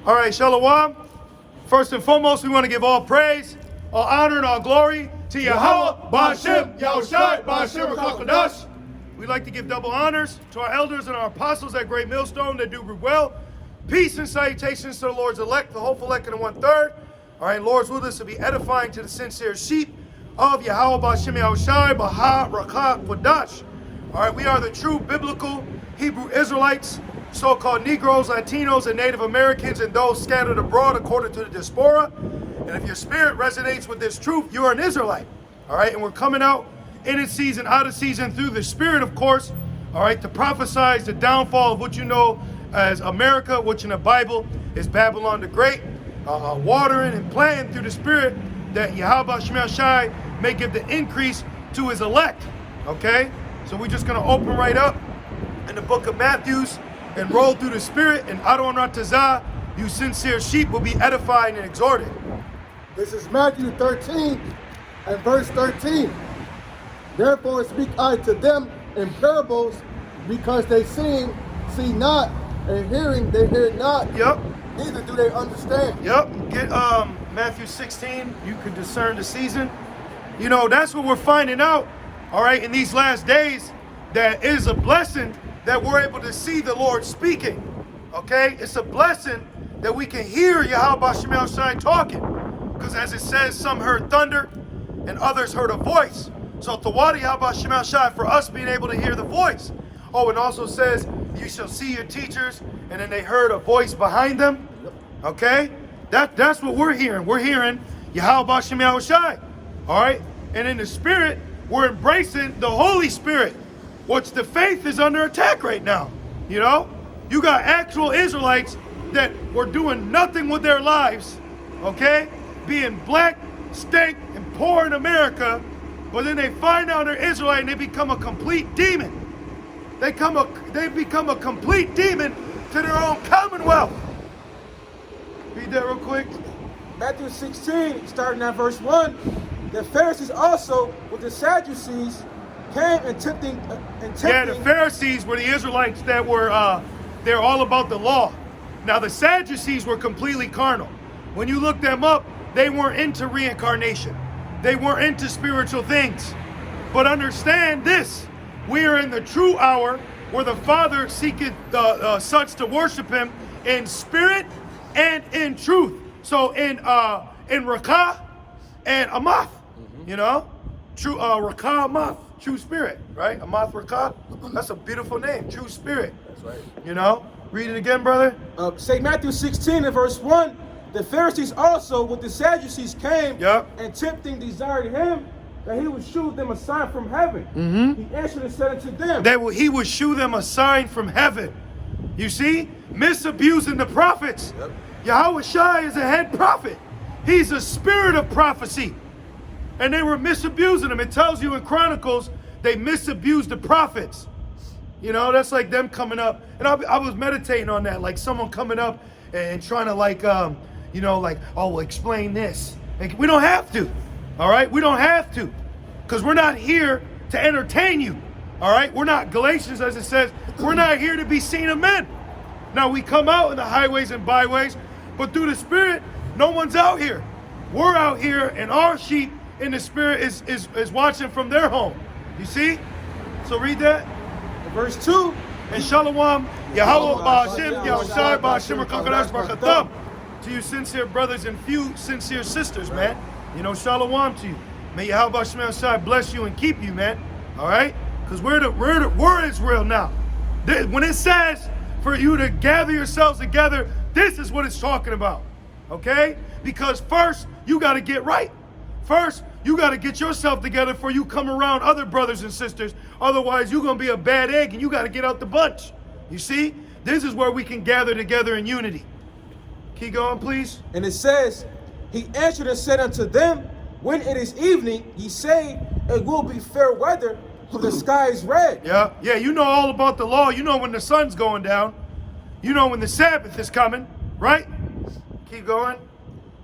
All right, Shalom. First and foremost, we want to give all praise, all honor, and all glory to Yahweh, Ba'ashem, Yahushai, Ba'ashem, Rakakadash. We'd like to give double honors to our elders and our apostles at Great Millstone that do well. Peace and salutations to the Lord's elect, the hopeful elect, and the 1/3. All right, Lord's will this will be edifying to the sincere sheep of Yahweh, Ba'ashem, Yahushai, Baha, Rakakadash. All right, we are the true biblical Hebrew Israelites, so-called Negroes, Latinos, and Native Americans, and those scattered abroad according to the diaspora. And if your spirit resonates with this truth, you are an Israelite. All right, and we're coming out in its season, out of season, through the Spirit, of course, all right, to prophesize the downfall of what you know as America, which in the Bible is Babylon the Great, watering and planting through the Spirit that Yahweh Shemel Shai may give the increase to his elect. Okay, so we're just going to open right up in the book of Matthew and roll through the Spirit, and Adon Ratazah, you sincere sheep, will be edified and exhorted. This is Matthew 13 and verse 13. Therefore speak I to them in parables, because they see not, and hearing they hear not. Yep. Neither do they understand. Yep. Get Matthew 16. You can discern the season. You know, that's what we're finding out, all right, in these last days, that it is a blessing that we're able to see the Lord speaking. Okay? It's a blessing that we can hear Yahweh Shemel Shai talking. Because as it says, some heard thunder and others heard a voice. So Tawadi Yahweh Shemel Shai, for us being able to hear the voice. Oh, it also says, you shall see your teachers, and then they heard a voice behind them. Okay? That's what we're hearing. We're hearing Yahweh Shemel Shai. All right? And in the Spirit, we're embracing the Holy Spirit, which the faith is under attack right now. You know? You got actual Israelites that were doing nothing with their lives, okay? Being black, stank, and poor in America, but then they find out they're Israelite and they become a complete demon. They become a complete demon to their own commonwealth. Read that real quick. Matthew 16, starting at verse 1. The Pharisees also, with the Sadducees, came and tempting. Yeah, the Pharisees were the Israelites that were, they're all about the law. Now the Sadducees were completely carnal. When you look them up, they weren't into reincarnation. They weren't into spiritual things. But understand this, we are in the true hour where the Father seeketh such to worship him in spirit and in truth. So in Rakah and Amath, you know, true Rakah Amath. True Spirit, right? Amath Rakah. That's a beautiful name. True Spirit. That's right. You know? Read it again, brother. Say Matthew 16 and verse 1. The Pharisees also with the Sadducees came and tempting desired him that he would shew them a sign from heaven. He answered and said unto them that he would shew them a sign from heaven. You see? Misabusing the prophets. Yahweh Shai is a head prophet. He's a spirit of prophecy. And they were misabusing them. It tells you in Chronicles, they misabused the prophets. You know, that's like them coming up. And I was meditating on that, like someone coming up and trying to like, you know, like, oh, well, explain this. Like, we don't have to, all right? We don't have to, because we're not here to entertain you, all right? We're not, Galatians, as it says, we're not here to be seen of men. Now, we come out in the highways and byways, but through the Spirit, no one's out here. We're out here, and our sheep in the Spirit is watching from their home. You see? So read that. Verse 2. And Shalom, Yahweh Ba'ashem, Yahushai Ba'ashem, Rakakadash Barakatam. To you sincere brothers and few sincere sisters, man. You know, Shalom to you. May Yahweh Ba'ashem Yahushai bless you and keep you, man. All right? Because we're Israel now. When it says for you to gather yourselves together, this is what it's talking about. Okay? Because first, you got to get right. First, you got to get yourself together before you come around other brothers and sisters. Otherwise, you're going to be a bad egg and you got to get out the bunch. You see? This is where we can gather together in unity. Keep going, please. And it says, he answered and said unto them, when it is evening, ye say, it will be fair weather, for the sky is red. Yeah, you know all about the law. You know when the sun's going down. You know when the Sabbath is coming, right? Keep going.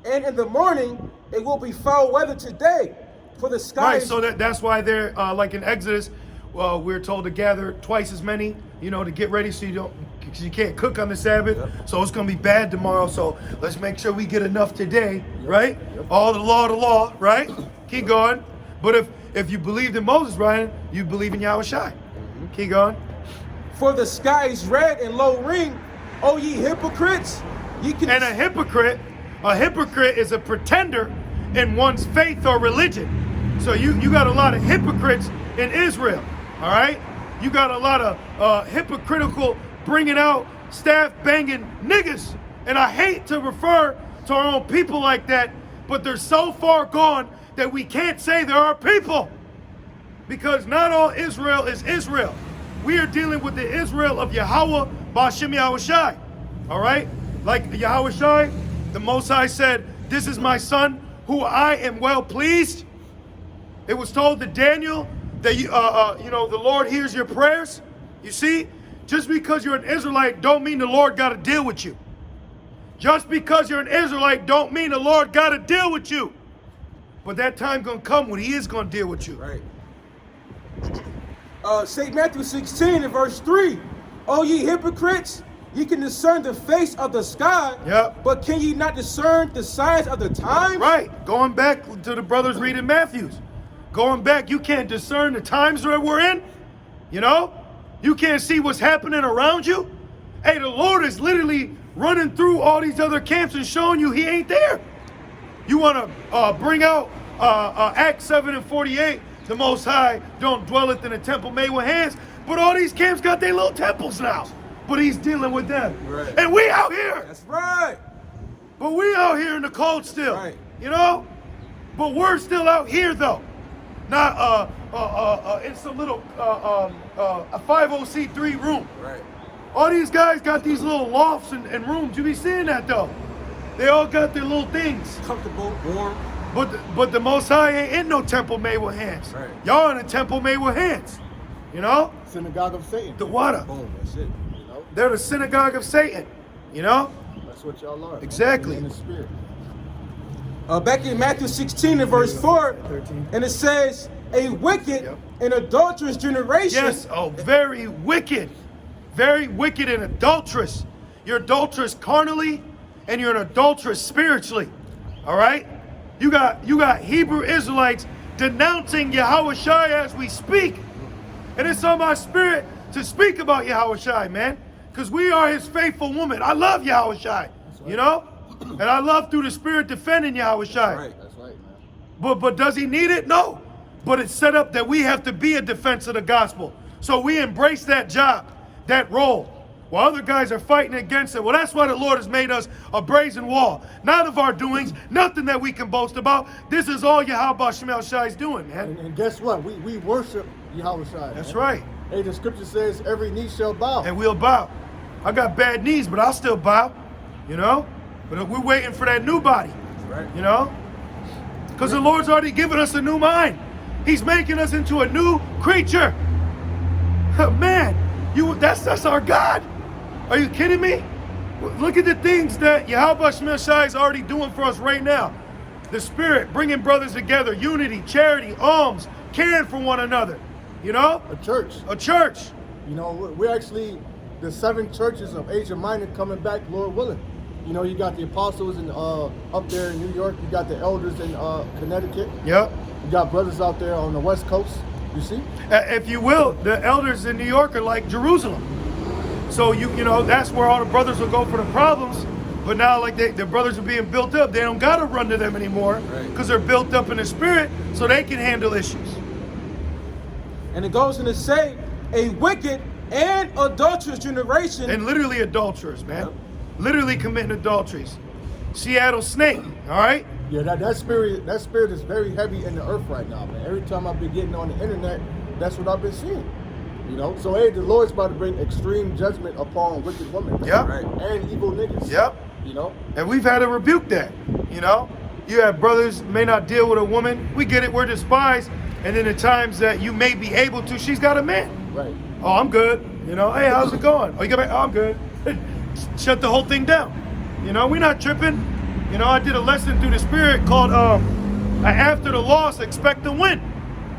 And in the morning, it will be foul weather today, for the sky. Right, so that's why they're like in Exodus, we're told to gather twice as many, you know, to get ready so you don't because you can't cook on the Sabbath. Yep. So it's going to be bad tomorrow. So let's make sure we get enough today, right? Yep. All the law, right? Keep going. But if you believed in Moses, Ryan, you believe in Yahushua. Keep going. For the sky is red and low ring, O ye hypocrites. And a hypocrite is a pretender in one's faith or religion. So you got a lot of hypocrites in Israel, all right? You got a lot of hypocritical, bringing out staff-banging niggas. And I hate to refer to our own people like that, but they're so far gone that we can't say they're our people. Because not all Israel is Israel. We are dealing with the Israel of Yahweh, Ba'ashem Yahushai. All right? Like Yahushai, the Most High said, this is my son, who I am well pleased. It was told to Daniel that the Lord hears your prayers. You see, just because you're an Israelite don't mean the Lord got to deal with you. Just because you're an Israelite don't mean the Lord got to deal with you. But that time gonna come when He is gonna deal with you. Right. St. Matthew 16 and verse 3. O ye hypocrites, ye can discern the face of the sky, but can ye not discern the signs of the times? Right. Going back to the brothers reading Matthews. Going back, you can't discern the times that we're in. You know? You can't see what's happening around you. Hey, the Lord is literally running through all these other camps and showing you He ain't there. You want to bring out Acts 7 and 48, the Most High don't dwelleth in a temple made with hands, but all these camps got their little temples now. But He's dealing with them. Right. And we out here. That's right. But we out here in the cold still. Right. You know? But we're still out here though. Not in some little a 50c3 room. Right. All these guys got these little lofts and rooms. You be seeing that though. They all got their little things. Comfortable, warm. But the Most High ain't in no temple made with hands. Right. Y'all in a temple made with hands. You know? Synagogue of Satan. The water. Boom, that's it. You know? They're the synagogue of Satan. You know? That's what y'all are. Exactly. In the spirit. Back in Matthew 16 and verse 4, 13. and it says, a wicked and adulterous generation. Yes, very wicked. Very wicked and adulterous. You're adulterous carnally, and you're an adulteress spiritually. All right? You got Hebrew Israelites denouncing Yahushua as we speak. And it's on my spirit to speak about Yahushua, man. Because we are His faithful woman. I love Yahushua, right. You know? And I love through the spirit defending Yahushua. Right. That's right, man. But does He need it? No. But it's set up that we have to be a defense of the gospel. So we embrace that job, that role. While other guys are fighting against it. Well, that's why the Lord has made us a brazen wall. Not of our doings, nothing that we can boast about. This is all Yahweh Shemel Shai is doing, man. And guess what? We worship Yahweh Shai. That's right. Hey, the scripture says every knee shall bow. And we'll bow. I got bad knees, but I'll still bow. You know? But we're waiting for that new body. Right. You know? Because the Lord's already given us a new mind. He's making us into a new creature. Man, that's our God. Are you kidding me? Look at the things that Yahweh Shemel Shai is already doing for us right now. The Spirit, bringing brothers together, unity, charity, alms, caring for one another. You know? A church. A church. You know, we're actually the 7 churches of Asia Minor coming back, Lord willing. You know, you got the apostles in up there in New York. You got the elders in Connecticut. Yep. You got brothers out there on the West Coast. You see? If you will, the elders in New York are like Jerusalem. So you know that's where all the brothers will go for the problems. But now, like the brothers are being built up, they don't gotta run to them anymore because they're built up in the spirit, so they can handle issues. And it goes on to say, a wicked and adulterous generation. And literally adulterers, man. Yep. Literally committing adulteries. Seattle snake, all right? Yeah, that spirit is very heavy in the earth right now, man. Every time I've been getting on the internet, that's what I've been seeing. You know, so hey, the Lord's about to bring extreme judgment upon wicked women. Yep. Right? And evil niggas. Yep. You know? And we've had to rebuke that, you know? You have brothers may not deal with a woman. We get it, we're despised. And then the times that you may be able to, she's got a man. Right. Oh, I'm good. You know, hey, how's it going? Oh, you got back? Oh, I'm good. Shut the whole thing down. You know, we're not tripping. You know, I did a lesson through the spirit called after the loss, expect to win.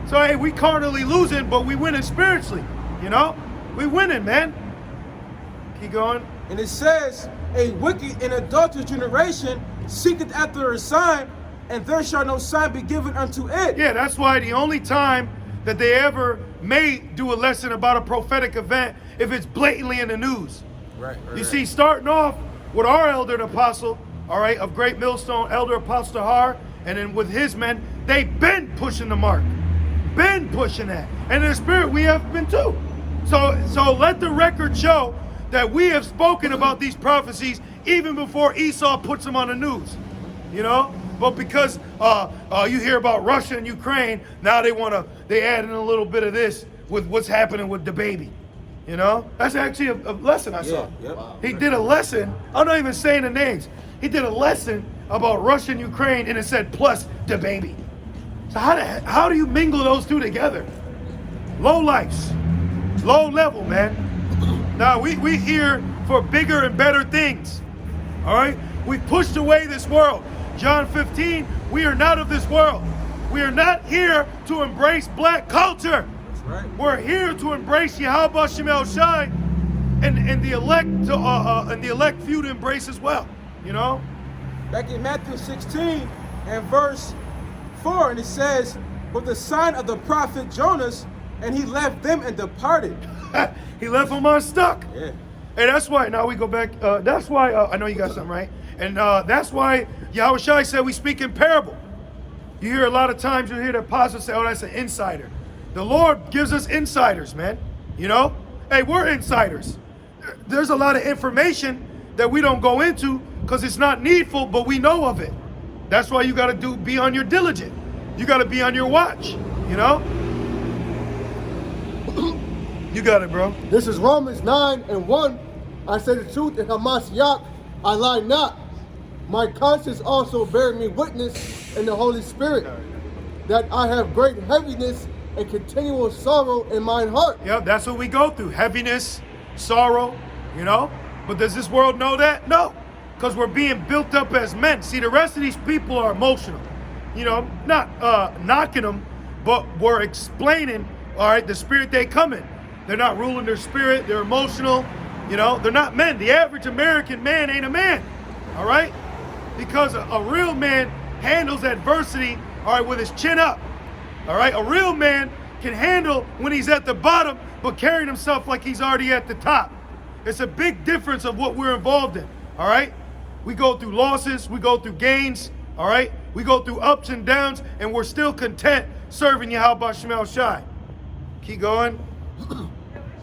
So, hey, we carnally losing, but we winning spiritually. You know? We winning, man. Keep going. And it says, a wicked and adulterous generation seeketh after a sign, and there shall no sign be given unto it. Yeah, that's why the only time that they ever may do a lesson about a prophetic event if it's blatantly in the news. Right. You see, starting off with our elder and apostle, all right, of Great Millstone, Elder Apostle Tahar, and then with his men, they've been pushing the mark. Been pushing that. And in the spirit, we have been too. So let the record show that we have spoken about these prophecies even before Esau puts them on the news. You know? But because you hear about Russia and Ukraine, now they add in a little bit of this with what's happening with the baby. You know? That's actually a lesson I saw. Yep. He did a lesson. I'm not even saying the names. He did a lesson about Russia and Ukraine, and it said plus the baby. So how do you mingle those two together? Low lives, low level, man. Now we here for bigger and better things. All right, we pushed away this world. John 15. We are not of this world. We are not here to embrace black culture. That's right. We're here to embrace Yahweh Shemel Shai, and the elect few to embrace as well. You know. Back in Matthew 16 and verse 4, and it says, "But the sign of the prophet Jonas, and he left them and departed." He left them unstuck. Yeah. And that's why, now we go back, that's why, I know you got something, right? And that's why Yahweh Shai said we speak in parable. You hear a lot of times, you hear the apostles say, oh, that's an insider. The Lord gives us insiders, man. You know? Hey, we're insiders. There's a lot of information that we don't go into because it's not needful, but we know of it. That's why you got to be on your diligent. You got to be on your watch, you know? You got it, bro. This is Romans 9 and 1. I say the truth in Hamashiach, I lie not. My conscience also bears me witness in the Holy Spirit that I have great heaviness and continual sorrow in mine heart. Yep, that's what we go through. Heaviness, sorrow, you know? But does this world know that? No. Because we're being built up as men. See, the rest of these people are emotional. You know, not knocking them, but we're explaining, all right, the spirit they come in. They're not ruling their spirit. They're emotional. You know, they're not men. The average American man ain't a man, all right? Because a real man handles adversity, all right, with his chin up, all right? A real man can handle when he's at the bottom, but carrying himself like he's already at the top. It's a big difference of what we're involved in, all right? We go through losses, we go through gains, all right? We go through ups and downs, and we're still content serving Yahweh Shemel Shai. Keep going.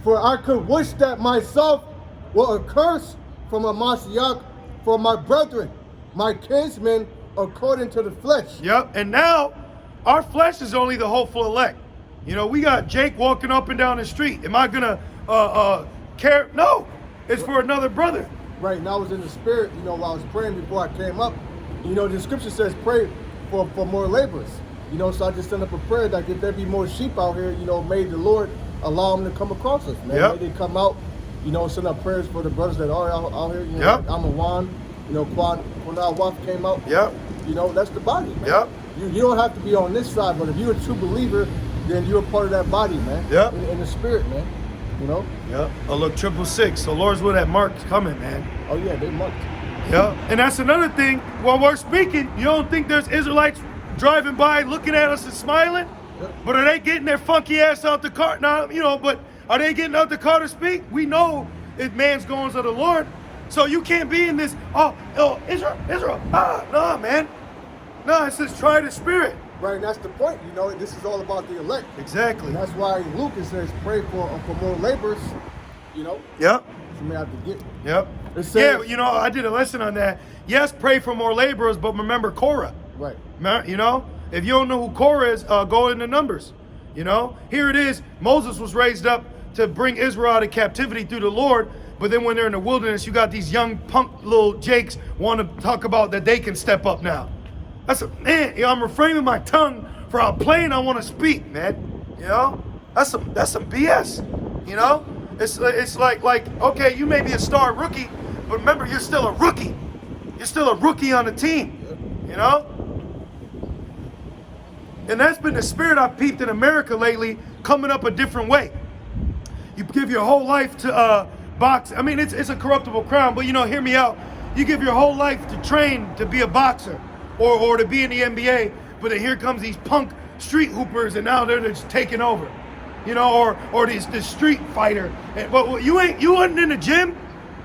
For I could wish that myself were a curse from a Mashiach for my brethren, my kinsmen, according to the flesh. Yep, and now our flesh is only the hopeful elect. You know, we got Jake walking up and down the street. Am I gonna care? No, it's for another brother. Right, now I was in the spirit, you know, while I was praying before I came up. You know, the scripture says pray for more laborers. You know, so I just sent up a prayer that if there be more sheep out here, you know, may the Lord allow them to come across us, man. Yep. May they come out, you know, send up prayers for the brothers that are out here. You know, Yep. like Amawan, you know, Quan Waf came out. Yep. You know, that's the body, man. Yep. You don't have to be on this side, but if you're a true believer, then you're a part of that body, man. Yep. In the spirit, man. You know? Yep. Oh, look, 666. So Lord's will that mark's coming, man. Oh, yeah, they marked. Yep. And that's another thing. While we're speaking, you don't think there's Israelites driving by looking at us and smiling? Yep. But are they getting their funky ass out the car? Nah, you know, but are they getting out the car to speak? We know it man's goings of the Lord. So you can't be in this, Israel. Nah, man. No, it says try the spirit. Right, and that's the point. You know, this is all about the elect. Exactly. And that's why Luke it says pray for more laborers, you know? Yep. You may have to get. Yep. It says, Yeah, you know, I did a lesson on that. Yes, pray for more laborers, but remember Korah. Right. You know, if you don't know who Korah is, go into Numbers. You know, here it is. Moses was raised up to bring Israel out of captivity through the Lord. But then when they're in the wilderness, you got these young punk little Jakes want to talk about that they can step up now. Man, you know, I'm refraining my tongue for how plain I want to speak, man. You know, that's some BS. You know, it's like okay, you may be a star rookie, but remember you're still a rookie. You're still a rookie on the team. You know, and that's been the spirit I've peeped in America lately, coming up a different way. You give your whole life to box. I mean, it's a corruptible crown, but you know, hear me out. You give your whole life to train to be a boxer or to be in the NBA, but then here comes these punk street hoopers, and now they're just taking over. You know, or this street fighter. But you wasn't in the gym,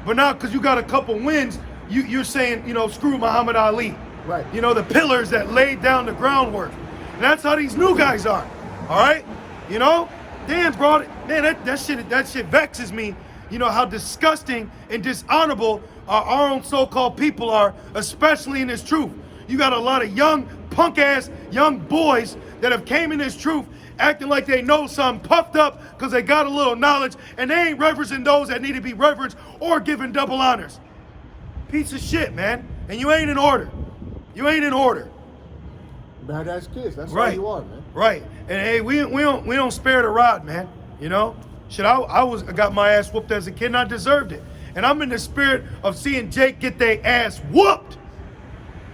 but now because you got a couple wins, you're saying, you know, screw Muhammad Ali. Right. You know, the pillars that laid down the groundwork. And that's how these new guys are. All right? You know? Damn, bro, man, that shit vexes me. You know how disgusting and dishonorable our own so-called people are, especially in this truth. You got a lot of young, punk-ass, young boys that have came in this truth acting like they know something, puffed up because they got a little knowledge, and they ain't reverencing those that need to be reverenced or given double honors. Piece of shit, man. And you ain't in order. You ain't in order. Badass kids. That's Right. all you are, man. Right. And hey, we don't spare the rod, man. You know? Shit, I got my ass whooped as a kid and I deserved it. And I'm in the spirit of seeing Jake get their ass whooped.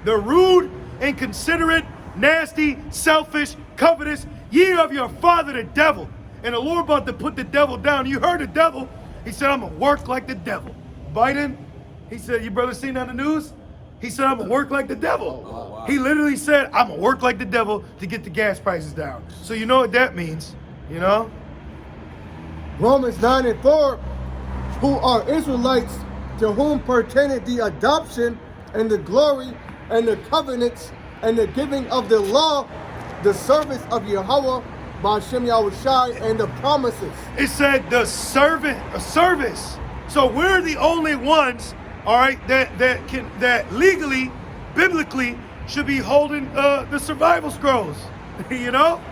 The rude, inconsiderate, nasty, selfish, covetous, ye of your father the devil. And the Lord about to put the devil down. You heard the devil. He said, I'm going to work like the devil. Biden, he said, you brother seen on the news? He said, I'm going to work like the devil. Oh, wow. He literally said, I'm going to work like the devil to get the gas prices down. So you know what that means, you know? Romans 9:4, who are Israelites, to whom pertaineth the adoption and the glory and the covenants and the giving of the law, the service of Yahweh, Ba'ashem Yahushai, and the promises. It said the service. So we're the only ones, all right, that legally, biblically, should be holding the survival scrolls. You know?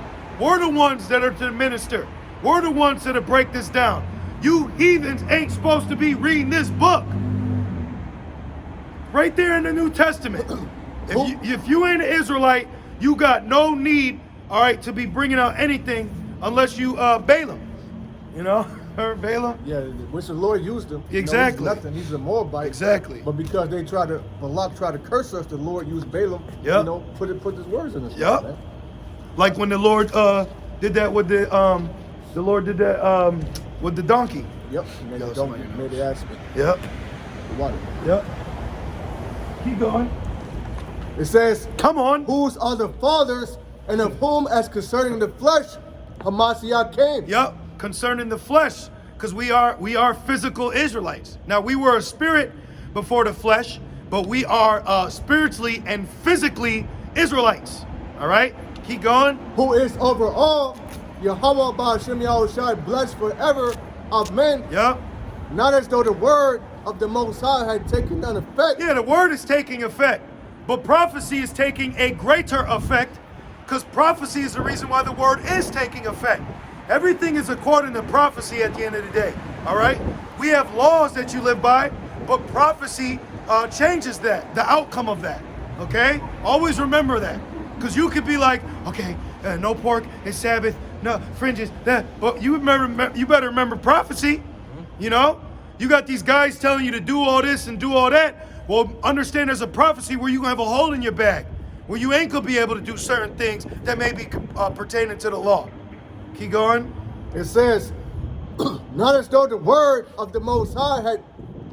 We're the ones that are to minister. We're the ones that break this down. You heathens ain't supposed to be reading this book. Right there in the New Testament. If you ain't an Israelite, you got no need, all right, to be bringing out anything unless you Balaam. You know? Heard Balaam? Yeah, which the Lord used him. Exactly. You know, he's nothing. He's a Moabite. Exactly. But because Balak tried to curse us, the Lord used Balaam. Yep. You know, put his words in his Yep. mouth, man. Like when the Lord did that with the Lord did that with the donkey. Yep. Made Yo, it somebody don't knows. made it ask me. Yep. The water. Yep. Keep going. It says, Come on. whose are the fathers, and of whom, as concerning the flesh, Hamashiach came. Yep. Concerning the flesh, because we are physical Israelites. Now we were a spirit before the flesh, but we are spiritually and physically Israelites. All right. Keep going. Who is over all, Yahweh Ba'ashem Yahushai, blessed forever. Amen. Yep. Not as though the word of the Most High had taken none effect. Yeah, the word is taking effect, but prophecy is taking a greater effect, because prophecy is the reason why the word is taking effect. Everything is according to prophecy at the end of the day, all right? We have laws that you live by, but prophecy changes that, the outcome of that, okay? Always remember that, because you could be like, okay, no pork, it's Sabbath, no fringes, that, but you better remember prophecy, you know? You got these guys telling you to do all this and do all that. Well, understand there's a prophecy where you're going to have a hole in your bag, where you ain't going to be able to do certain things that may be pertaining to the law. Keep going. It says, not as though the word of the Most High had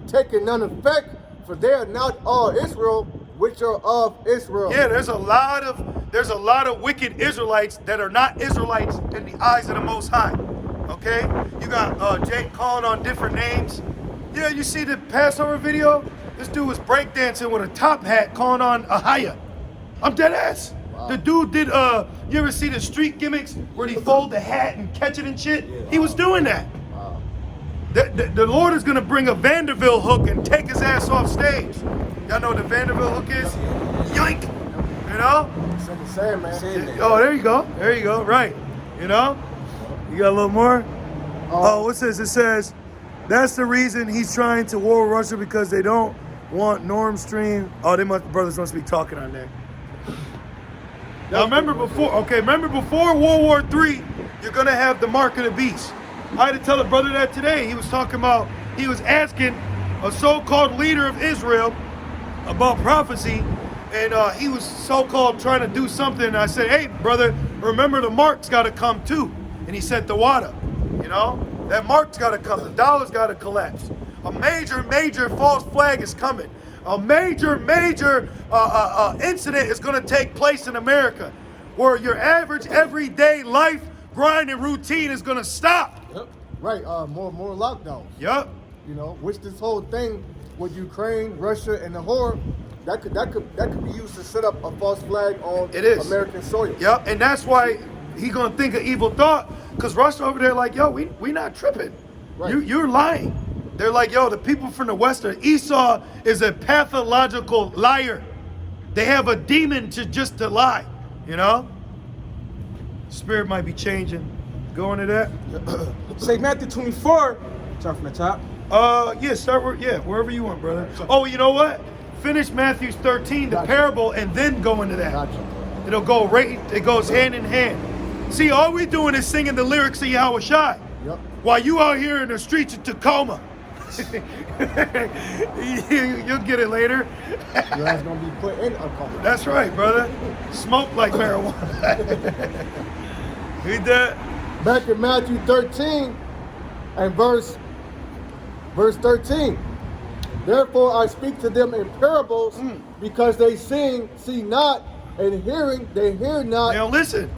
taken none effect, for they are not all Israel, which are of Israel. Yeah, there's a lot of wicked Israelites that are not Israelites in the eyes of the Most High. Okay? You got Jake calling on different names. Yeah, you see the Passover video? This dude was breakdancing with a top hat calling on Ahaya. I'm dead ass. Wow. The dude did, you ever see the street gimmicks where he fold the hat and catch it and shit? Yeah. He was doing that. Wow. The Lord is going to bring a Vanderbilt hook and take his ass off stage. Y'all know what the Vanderbilt hook is? Yoink! You know? It's like the same, man. Oh, there you go. There you go. Right. You know? You got a little more? What's this? It says, that's the reason he's trying to war with Russia, because they don't want Nord Stream. Oh, brothers must be talking on there. Now remember before World War III, you're gonna have the mark of the beast. I had to tell a brother that today. He was asking a so-called leader of Israel about prophecy, and he was so-called trying to do something. And I said, hey, brother, remember the mark's gotta come too. And he said the water, you know? That mark's gotta come, the dollar's gotta collapse. A major false flag is coming. A major incident is going to take place in America, where your average everyday life grind and routine is going to stop. Yep. Right. More lockdowns. Yep. You know, which this whole thing with Ukraine, Russia, and the war, that could be used to set up a false flag on American soil. Yep. And that's why he gonna think of evil thought, because Russia over there like, yo, we not tripping. Right. You're lying. They're like, yo, the people from the Western, Esau is a pathological liar. They have a demon to lie, you know? Spirit might be changing. Go into that. Say Matthew 24. Start from the top. Wherever you want, brother. Oh, you know what? Finish Matthew 13, the parable, and then go into that. Gotcha. It'll go it goes hand in hand. See, all we doing is singing the lyrics of Yahweh Shai. Yep. While you out here in the streets of Tacoma. You'll get it later. Your ass gonna be put in a coma. That's right, brother. Smoke like marijuana. Read that. Back in Matthew 13 and verse 13. Therefore I speak to them in parables, because they see not, and hearing, they hear not. They don't listen.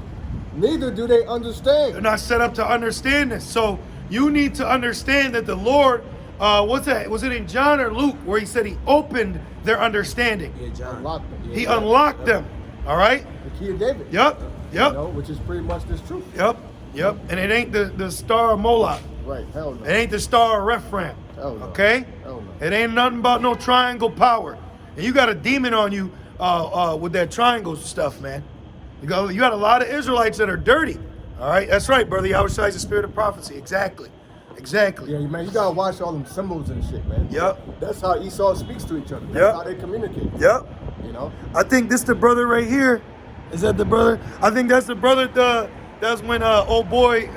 Neither do they understand. They're not set up to understand this. So you need to understand that the Lord, what's that? Was it in John or Luke where he said he opened their understanding? Yeah, John. Unlocked them. He unlocked them. All right? The key of David. Yep. You know, which is pretty much this truth. Yep. And it ain't the star of Moloch. Right. Hell no. It ain't the star of Rephraim. Hell no. Okay? Hell no. It ain't nothing about no triangle power. And you got a demon on you with that triangle stuff, man. You got a lot of Israelites that are dirty. All right? That's right, brother. Yahweh Shai is the spirit of prophecy. Exactly. Yeah, man, you gotta watch all them symbols and shit, man. Yep. That's how Esau speaks to each other. That's how they communicate. Yep. You know? I think this the brother right here. Is that the brother? I think that's the brother. That's when old boy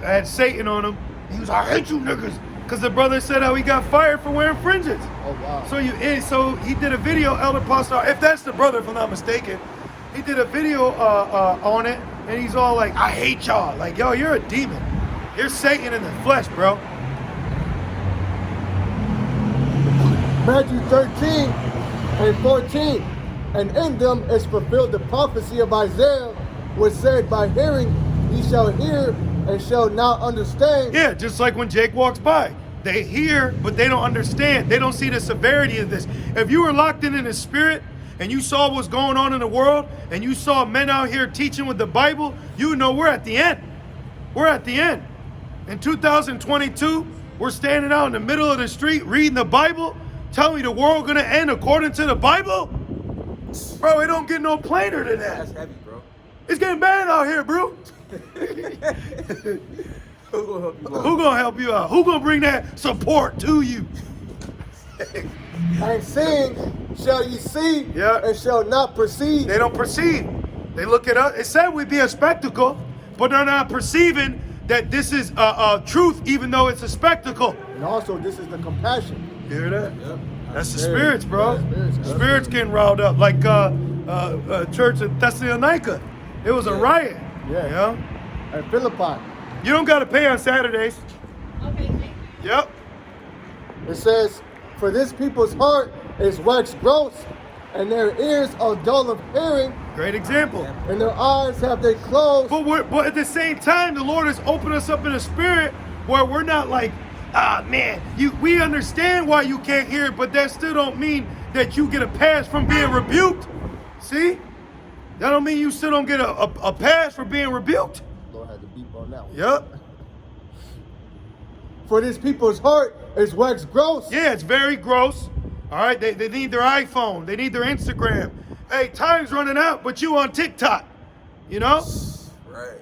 had Satan on him. He was, I hate you niggas. Because the brother said how he got fired for wearing fringes. Oh, wow. So he did a video, Elder Pastor, if that's the brother, if I'm not mistaken, he did a video on it, and he's all like, I hate y'all. Like, yo, you're a demon. You're Satan in the flesh, bro. Matthew 13 and 14. And in them is fulfilled the prophecy of Isaiah, which said, by hearing ye shall hear and shall not understand. Yeah, just like when Jake walks by. They hear, but they don't understand. They don't see the severity of this. If you were locked in the spirit and you saw what's going on in the world and you saw men out here teaching with the Bible, you know we're at the end. We're at the end. In 2022, we're standing out in the middle of the street reading the Bible, telling me the world gonna end according to the Bible? Bro, it don't get no plainer than that. That's heavy, bro. It's getting bad out here, bro. Who gonna help you out? Who gonna bring that support to you? And seeing shall ye see, and shall not perceive. They don't perceive. They look at us. It said we'd be a spectacle, but they're not perceiving that this is a truth, even though it's a spectacle. And also, this is the compassion. You hear that? Yep. That's the spirits, bro. Yeah, spirits getting riled up, like church at Thessalonica. It was a riot. Yeah. You know? At Philippi. You don't got to pay on Saturdays. Okay, thank you. Yep. It says, for this people's heart is waxed gross, and their ears are dull of hearing. Great example. And their eyes have they closed. But at the same time, the Lord has opened us up in a spirit where we're not like, man, we understand why you can't hear it, but that still don't mean that you get a pass from being rebuked. See? That don't mean you still don't get a pass for being rebuked. Lord had to beep on that one. Yep. For this people's heart is waxed gross. Yeah, it's very gross. All right, they need their iPhone. They need their Instagram. Hey, time's running out, but you on TikTok. You know? Right.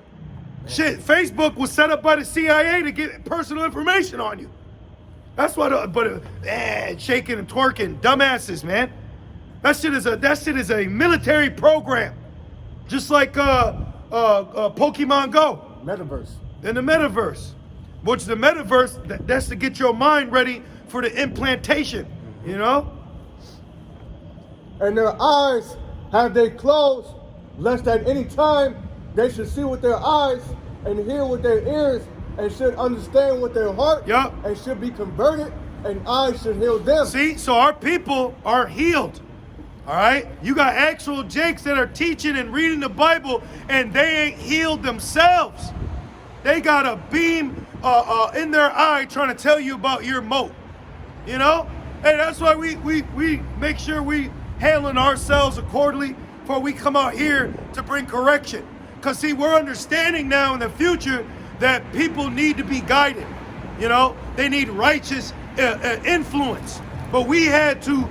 Shit, Facebook was set up by the CIA to get personal information on you. That's what, shaking and twerking, dumbasses, man. That shit is a military program, just like Pokemon Go. Metaverse. In the metaverse, which the metaverse that's to get your mind ready for the implantation. You know. And their eyes have they closed, lest at any time they should see with their eyes and hear with their ears and should understand with their heart, and should be converted and I should heal them. See, so our people are healed. All right? You got actual Jakes that are teaching and reading the Bible, and they ain't healed themselves. They got a beam in their eye trying to tell you about your moat. You know? Hey, that's why we make sure we handling ourselves accordingly before we come out here to bring correction. Because, see, we're understanding now in the future that people need to be guided. You know? They need righteous influence. But we had to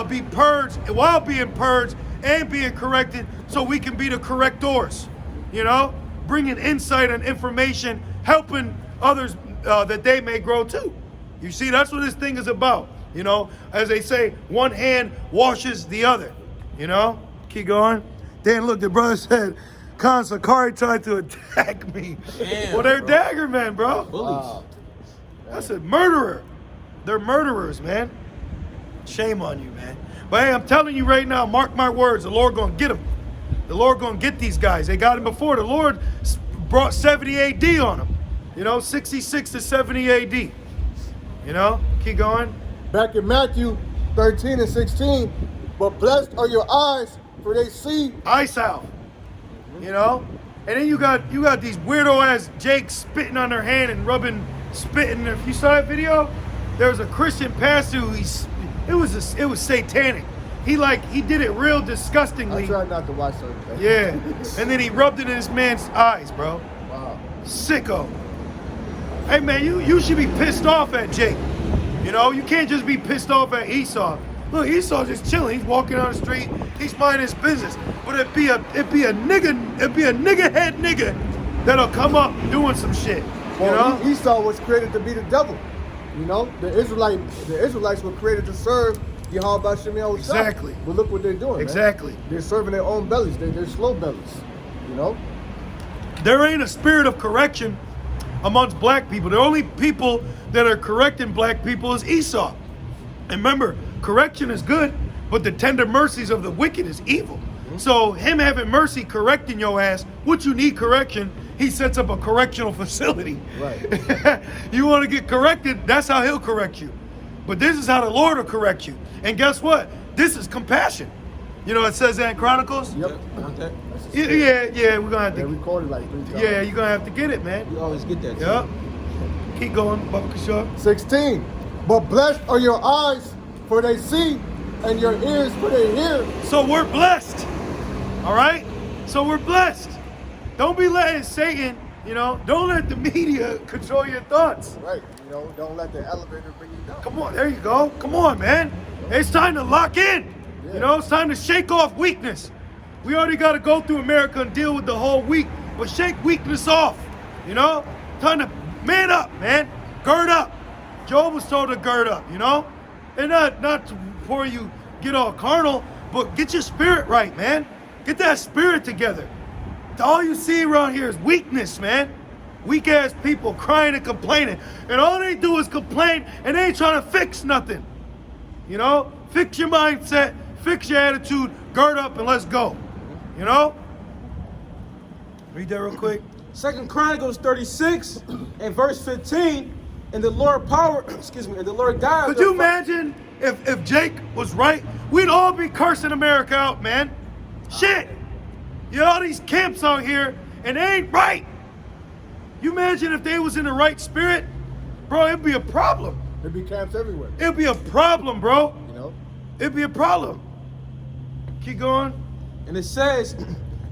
be purged while being purged and being corrected so we can be the correctors, you know, bringing insight and information, helping others that they may grow too. You see, that's what this thing is about, you know. As they say, one hand washes the other, you know. Keep going. Then look, the brother said, Khan Sakari tried to attack me. Damn, well, they're bro. dagger men, bro. Bullies. That's a murderer. They're murderers, man. Shame on you, man. But hey, I'm telling you right now, mark my words, the Lord gonna get them. The Lord gonna get these guys. They got him before. The Lord brought 70 AD on them. You know, 66 to 70 AD. You know, keep going. Back in Matthew 13 and 16, but blessed are your eyes, for they see. Eye salve. You know? And then you got these weirdo ass Jakes spitting on their hand and rubbing spitting. If you saw that video, there was a Christian pastor who it was satanic. He did it real disgustingly. I tried not to watch certain things. Yeah. And then he rubbed it in this man's eyes, bro. Wow. Sicko. Hey man, you should be pissed off at Jake. You know, you can't just be pissed off at Esau. Look, Esau just chilling. He's walking down the street. He's minding his business. But it'd be a nigga head nigga that'll come up doing some shit. Well, you know? Esau was created to be the devil. You know, the Israelites were created to serve Yahweh Shem Yahushua. Exactly. But look what they're doing. Exactly. Man. They're serving their own bellies. They're slow bellies. You know. There ain't a spirit of correction amongst black people. The only people that are correcting black people is Esau. And remember, correction is good, but the tender mercies of the wicked is evil. So him having mercy, correcting your ass, what you need correction, he sets up a correctional facility. Right. You want to get corrected, that's how he'll correct you. But this is how the Lord will correct you. And guess what? This is compassion. You know, it says that in Chronicles. Yep. Okay. Yeah, we're gonna have They to. recorded like 3 times. Yeah, you're gonna have to get it, man. You always get that. Yep. Keep going, Baba Kishore. 16. But blessed are your eyes, for they see, and your ears, for they hear. So we're blessed. All right? So we're blessed. Don't be letting Satan, you know, don't let the media control your thoughts. Right. You know, don't let the elevator bring you down. Come on, there you go. Come on, man. It's time to lock in. Yeah. You know, it's time to shake off weakness. We already got to go through America and deal with the whole week, but shake weakness off. You know? Time to man up, man. Gird up. Job was told to gird up, you know? And not before you get all carnal, but get your spirit right, man. Get that spirit together. All you see around here is weakness, man. Weak ass people crying and complaining. And all they do is complain and they ain't trying to fix nothing. You know? Fix your mindset, fix your attitude, gird up and let's go. You know? Read that real quick. 2 Chronicles 36 and verse 15, and the Lord and the Lord God. Could you imagine if Jake was right? We'd all be cursing America out, man. Shit. You know, all these camps out here, and they ain't right. You imagine if they was in the right spirit? Bro, it'd be a problem. There'd be camps everywhere. It'd be a problem, bro. You know? It'd be a problem. Keep going. And it says,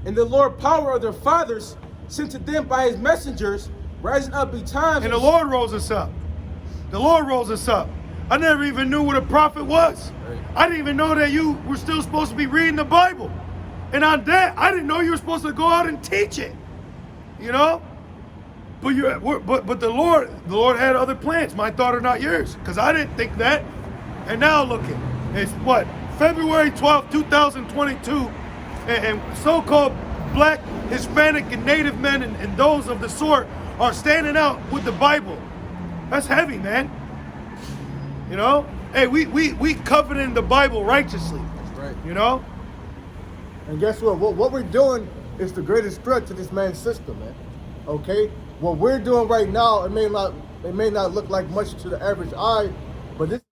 and the Lord power of their fathers sent to them by his messengers, rising up betimes. And the Lord rose us up. The Lord rose us up. I never even knew what a prophet was. Right. I didn't even know that you were still supposed to be reading the Bible. And on that, I didn't know you were supposed to go out and teach it. You know? But the Lord had other plans. My thought are not yours. Because I didn't think that. And now look it. It's what? February 12th, 2022. And so-called black, Hispanic, and Native men and those of the sort are standing out with the Bible. That's heavy, man. You know? Hey, we covenant the Bible righteously. That's right. You know? And guess what? What we're doing is the greatest threat to this man's system, man. Okay? What we're doing right now, it may not look like much to the average eye, But this